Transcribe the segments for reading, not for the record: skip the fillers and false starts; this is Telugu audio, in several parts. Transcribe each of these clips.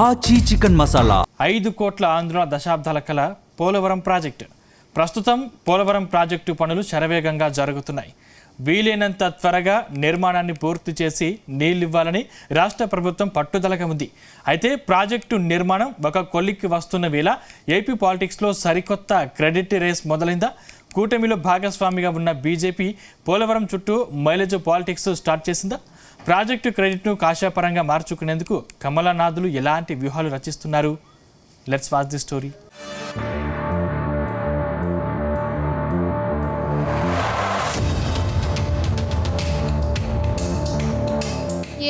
ఆచి చికెన్ మసాలా 5 కోట్ల ఆంధ్రుల దశాబ్దాల కల పోలవరం ప్రాజెక్టు. ప్రస్తుతం పోలవరం ప్రాజెక్టు పనులు శరవేగంగా జరుగుతున్నాయి. వీలైనంత త్వరగా నిర్మాణాన్ని పూర్తి చేసి నీళ్లివ్వాలని రాష్ట్ర ప్రభుత్వం పట్టుదలగా ఉంది. అయితే ప్రాజెక్టు నిర్మాణం ఒక కొలిక్కి వస్తున్న వేళ ఏపీ పాలిటిక్స్లో సరికొత్త క్రెడిట్ రేస్ మొదలైందా? కూటమిలో భాగస్వామిగా ఉన్న బీజేపీ పోలవరం చుట్టూ మైలేజ్ పాలిటిక్స్ స్టార్ట్ చేసిందా? ప్రాజెక్టు క్రెడిట్ను కాషాయపరంగా మార్చుకునేందుకు కమలనాథులు ఎలాంటి వ్యూహాలు రచిస్తున్నారు? Let's watch the story.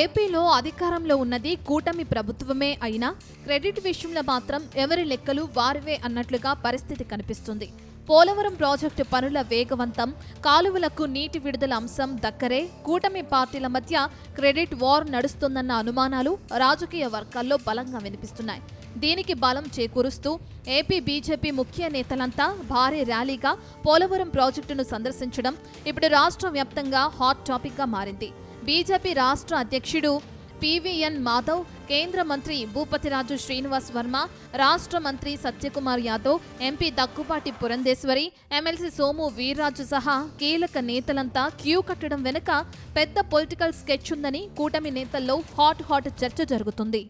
ఏపీలో అధికారంలో ఉన్నది కూటమి ప్రభుత్వమే అయినా క్రెడిట్ విషయంలో మాత్రం ఎవరి లెక్కలు వారివే అన్నట్లుగా పరిస్థితి కనిపిస్తుంది. పోలవరం ప్రాజెక్టు పనుల వేగవంతం, కాలువలకు నీటి విడుదల అంశం దక్కరే కూటమి పార్టీల మధ్య క్రెడిట్ వార్ నడుస్తుందన్న అనుమానాలు రాజకీయ వర్గాల్లో బలంగా వినిపిస్తున్నాయి. దీనికి బలం చేకూరుస్తూ ఏపీ బీజేపీ ముఖ్య నేతలంతా భారీ ర్యాలీగా పోలవరం ప్రాజెక్టును సందర్శించడం ఇప్పుడు రాష్ట్ర వ్యాప్తంగా హాట్ టాపిక్గా మారింది. బీజేపీ రాష్ట్ర అధ్యక్షుడు పీవీఎన్ మాధవ్, కేంద్ర మంత్రి భూపతిరాజు శ్రీనివాస్ వర్మ, రాష్ట్ర మంత్రి సత్యకుమార్ యాదవ్, ఎంపీ దగ్గుబాటి పురంధేశ్వరి, ఎమ్మెల్సీ సోము వీర్రాజు సహా కీలక నేతలంతా క్యూ కట్టడం వెనుక పెద్ద పొలిటికల్ స్కెచ్ ఉందని కూటమి నేతల్లో హాట్ చర్చ జరుగుతుంది.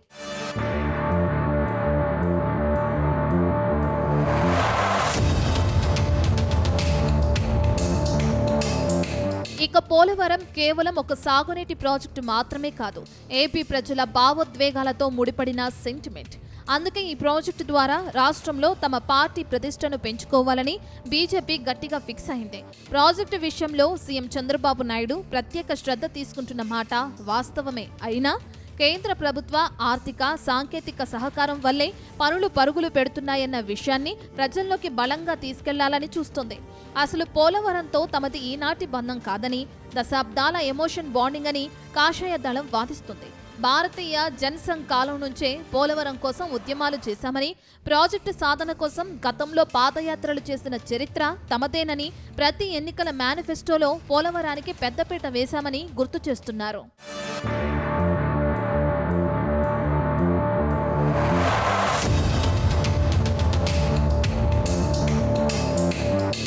ఇక పోలవరం కేవలం ఒక సాగునీటి ప్రాజెక్టు మాత్రమే కాదు, ఏపీ ప్రజల భావోద్వేగాలతో ముడిపడిన సెంటిమెంట్. అందుకే ఈ ప్రాజెక్టు ద్వారా రాష్ట్రంలో తమ పార్టీ ప్రతిష్టను పెంచుకోవాలని బీజేపీ గట్టిగా ఫిక్స్ అయింది. ప్రాజెక్టు విషయంలో సీఎం చంద్రబాబు నాయుడు ప్రత్యేక శ్రద్ధ తీసుకుంటున్న మాట వాస్తవమే అయినా కేంద్ర ప్రభుత్వ ఆర్థిక సాంకేతిక సహకారం వల్లే పనులు పరుగులు పెడుతున్నాయన్న విషయాన్ని ప్రజల్లోకి బలంగా తీసుకెళ్లాలని చూస్తుంది. అసలు పోలవరంతో తమది ఈనాటి బంధం కాదని, దశాబ్దాల ఎమోషన్ బాండింగ్ అని కాషాయ దళం వాదిస్తుంది. భారతీయ జనసంఘ్ కాలం నుంచే పోలవరం కోసం ఉద్యమాలు చేశామని, ప్రాజెక్టు సాధన కోసం గతంలో పాదయాత్రలు చేసిన చరిత్ర తమదేనని, ప్రతి ఎన్నికల మేనిఫెస్టోలో పోలవరానికి పెద్దపీట వేశామని గుర్తు చేస్తున్నారు.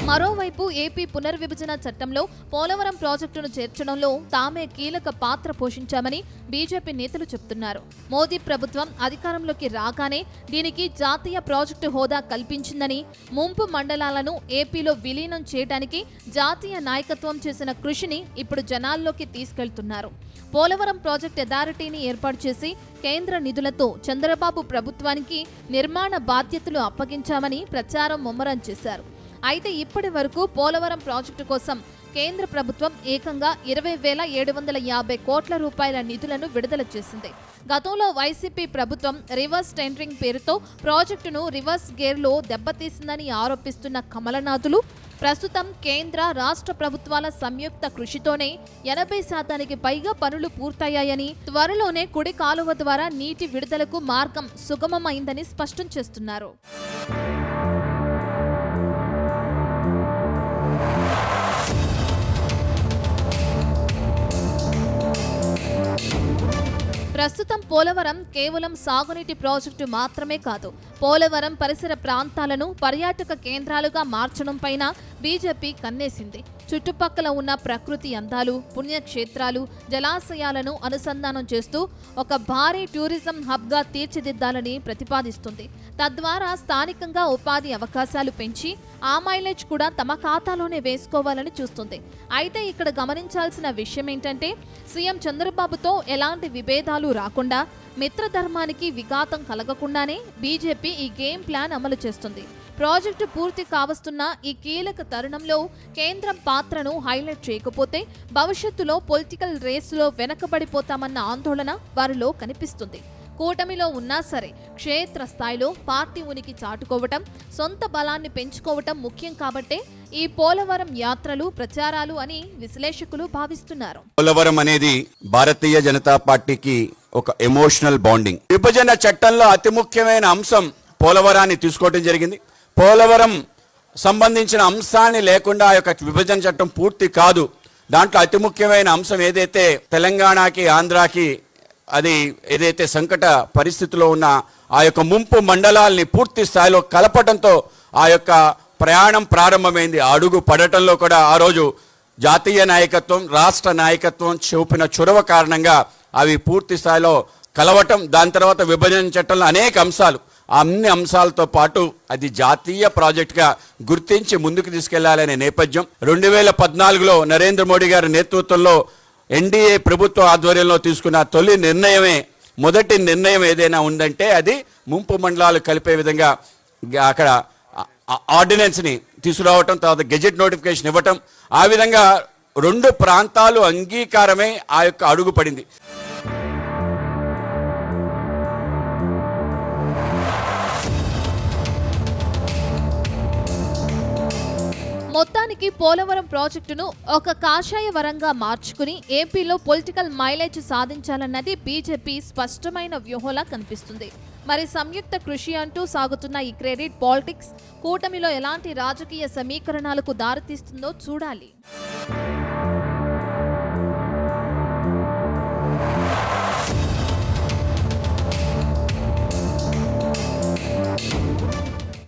మరోవైపు ఏపీ పునర్విభజన చట్టంలో పోలవరం ప్రాజెక్టును చేర్చడంలో తామే కీలక పాత్ర పోషించామని బీజేపీ నేతలు చెబుతున్నారు. మోదీ ప్రభుత్వం అధికారంలోకి రాగానే దీనికి జాతీయ ప్రాజెక్టు హోదా కల్పించిందని, ముంపు మండలాలను ఏపీలో విలీనం చేయడానికి జాతీయ నాయకత్వం చేసిన కృషిని ఇప్పుడు జనాల్లోకి తీసుకెళ్తున్నారు. పోలవరం ప్రాజెక్ట్ అథారిటీని ఏర్పాటు చేసి కేంద్ర నిధులతో చంద్రబాబు ప్రభుత్వానికి నిర్మాణ బాధ్యతలు అప్పగించామని ప్రచారం ముమ్మరం చేశారు. అయితే ఇప్పటి వరకు పోలవరం ప్రాజెక్టు కోసం కేంద్ర ప్రభుత్వం ఏకంగా 20,750 కోట్ల రూపాయల నిధులను విడుదల చేసింది. గతంలో వైసీపీ ప్రభుత్వం రివర్స్ టెండరింగ్ పేరుతో ప్రాజెక్టును రివర్స్ గేర్లో దెబ్బతీసిందని ఆరోపిస్తున్న కమలనాథులు ప్రస్తుతం కేంద్ర రాష్ట్ర ప్రభుత్వాల సంయుక్త కృషితోనే 80% పైగా పనులు పూర్తయ్యాయని, త్వరలోనే కుడి కాలువ ద్వారా నీటి విడుదలకు మార్గం సుగమమైందని స్పష్టం చేస్తున్నారు. ప్రస్తుతం పోలవరం కేవలం సాగునీటి ప్రాజెక్టు మాత్రమే కాదు, పోలవరం పరిసర ప్రాంతాలను పర్యాటక కేంద్రాలుగా మార్చడం పైన బీజేపీ కన్నేసింది. చుట్టుపక్కల ఉన్న ప్రకృతి అందాలు, పుణ్యక్షేత్రాలు, జలాశయాలను అనుసంధానం చేస్తూ ఒక భారీ టూరిజం హబ్గా తీర్చిదిద్దాలని ప్రతిపాదిస్తుంది. తద్వారా స్థానికంగా ఉపాధి అవకాశాలు పెంచి ఆ మైలేజ్ కూడా తమ ఖాతాలోనే వేసుకోవాలని చూస్తుంది. అయితే ఇక్కడ గమనించాల్సిన విషయం ఏంటంటే, సీఎం చంద్రబాబుతో ఎలాంటి విభేదాలు రాకుండా, మిత్రధర్మానికి విఘాతం కలగకుండానే బీజేపీ ఈ గేమ్ ప్లాన్ అమలు చేస్తుంది. ప్రాజెక్టు పూర్తి కావస్తున్న ఈ కీలక తరుణంలో కేంద్రం పాత్రను హైలైట్ చేయకపోతే భవిష్యత్తులో పొలిటికల్ రేసులో వెనకబడిపోతామన్న ఆందోళన వారిలో కనిపిస్తుంది. కూటమిలో ఉన్నా సరే క్షేత్రస్థాయిలో పార్టీ ఉనికి చాటుకోవటం, సొంత బలాన్ని పెంచుకోవటం ముఖ్యం కాబట్టే ఈ పోలవరం యాత్రలు, ప్రచారాలు అని విశ్లేషకులు భావిస్తున్నారు. పోలవరం అనేది భారతీయ జనతా పార్టీకి ఒక ఎమోషనల్ బాండింగ్. విభజన చట్టంలో అతి ముఖ్యమైన అంశం పోలవరాన్ని తీసుకోవడం జరిగింది. పోలవరం సంబంధించిన అంశాన్ని లేకుండా ఆ యొక్క విభజన చట్టం పూర్తి కాదు. దాంట్లో అతి ముఖ్యమైన అంశం ఏదైతే తెలంగాణకి ఆంధ్రాకి అది ఏదైతే సంకట పరిస్థితిలో ఉన్న ఆ యొక్క ముంపు మండలాల్ని పూర్తి స్థాయిలో కలపడంతో ఆ యొక్క ప్రయాణం ప్రారంభమైంది. అడుగు పడటంలో కూడా ఆ రోజు జాతీయ నాయకత్వం, రాష్ట్ర నాయకత్వం చూపిన చొరవ కారణంగా అవి పూర్తి స్థాయిలో కలవటం, దాని తర్వాత విభజన చట్టంలో అనేక అంశాలు, అన్ని అంశాలతో పాటు అది జాతీయ ప్రాజెక్టుగా గుర్తించి ముందుకు తీసుకెళ్లాలనే నేపథ్యం 2014లో నరేంద్ర మోడీ గారి నేతృత్వంలో ఎన్డీఏ ప్రభుత్వ ఆధ్వర్యంలో తీసుకున్న తొలి నిర్ణయమే, మొదటి నిర్ణయం ఏదైనా ఉందంటే అది ముంపు మండలాలు కలిపే విధంగా అక్కడ ఆర్డినెన్స్ని తీసుకురావటం, తర్వాత గెజెట్ నోటిఫికేషన్ ఇవ్వటం, ఆ విధంగా 2 ప్రాంతాలు అంగీకారమే ఆ యొక్క అడుగు పడింది. మొత్తానికి పోలవరం ప్రాజెక్టును ఒక కాషాయ వరంగా మార్చుకుని ఏపీలో పొలిటికల్ మైలేజ్ సాధించాలన్నది బీజేపీ స్పష్టమైన వ్యూహంలా కనిపిస్తుంది. మరి సంయుక్త కృషి అంటూ సాగుతున్న ఈ క్రెడిట్ పాలిటిక్స్ కూటమిలో ఎలాంటి రాజకీయ సమీకరణాలకు దారితీస్తుందో చూడాలి.